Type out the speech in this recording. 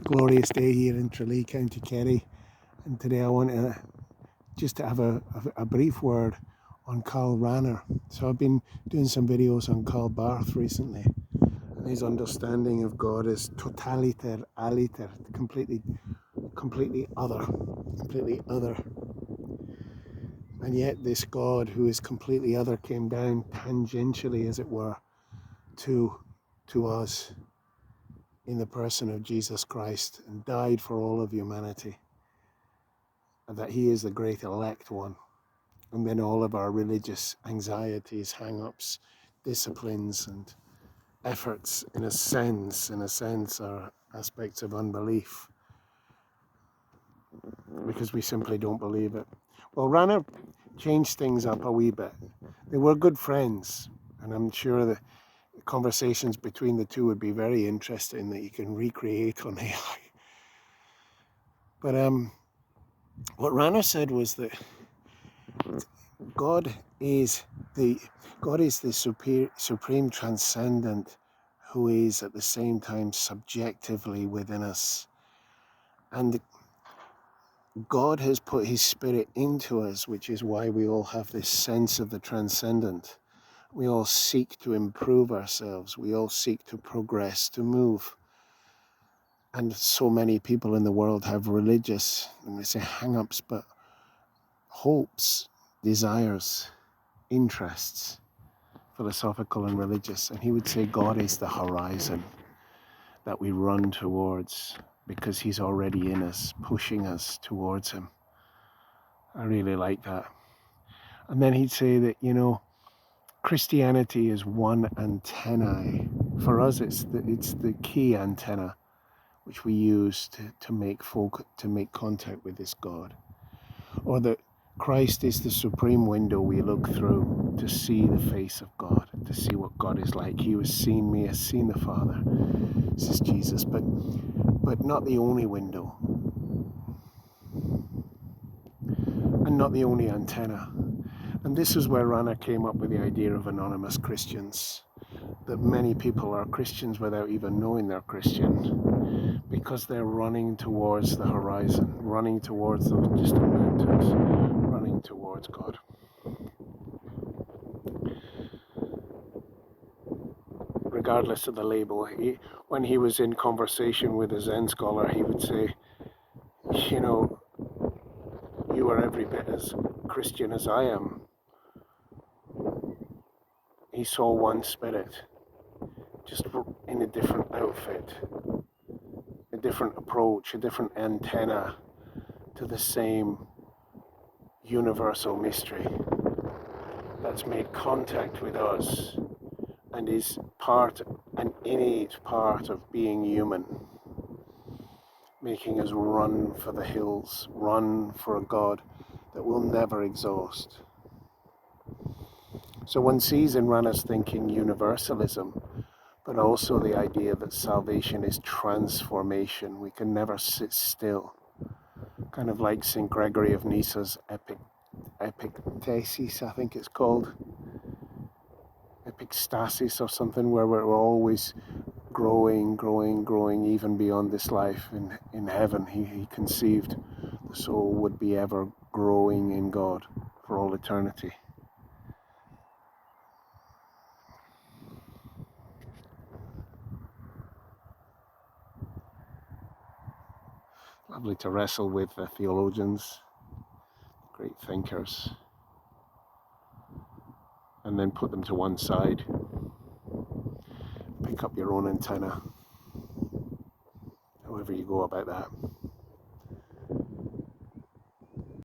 glorious day here in Tralee, County Kerry, and today I want to just have a brief word on Karl Rahner. So I've been doing some videos on Karl Barth recently, and his understanding of God is totaliter, aliter, completely other, and yet this God who is completely other came down tangentially, as it were, to us in the person of Jesus Christ and died for all of humanity, and that he is the great elect one. And then all of our religious anxieties, hang-ups, disciplines and efforts in a sense are aspects of unbelief, because we simply don't believe it. Well, Rahner changed things up a wee bit. They were good friends, and I'm sure the conversations between the two would be very interesting that you can recreate on AI. But what Rahner said was that God is the supreme transcendent, who is at the same time subjectively within us, and God has put his spirit into us, which is why we all have this sense of the transcendent. We all seek to improve ourselves. We all seek to progress, to move. And so many people in the world have religious, and they say hang-ups, but hopes, desires, interests, philosophical and religious. And he would say God is the horizon that we run towards, because he's already in us, pushing us towards him. I really like that. And then he'd say that, Christianity is one antennae. For us, it's the key antenna which we use to make contact with this God. Or that Christ is the supreme window we look through to see the face of God, to see what God is like. He who has seen me has seen the Father, says Jesus, but not the only window, and not the only antenna. And this is where Rahner came up with the idea of anonymous Christians, that many people are Christians without even knowing they're Christian, because they're running towards the horizon, running towards those distant mountains, running towards God. Regardless of the label, when he was in conversation with a Zen scholar, he would say, you are every bit as Christian as I am. He saw one spirit, just in a different outfit, a different approach, a different antenna to the same universal mystery that's made contact with us and is an innate part of being human, making us run for the hills, run for a God that will never exhaust. So one sees in Rahner's thinking universalism, but also the idea that salvation is transformation. We can never sit still. Kind of like St. Gregory of Nyssa's epictesis, I think it's called. Epistasis or something, where we're always growing, even beyond this life. In heaven, he conceived the soul would be ever growing in God for all eternity. Lovely to wrestle with the theologians, great thinkers, and then put them to one side. Pick up your own antenna, however you go about that.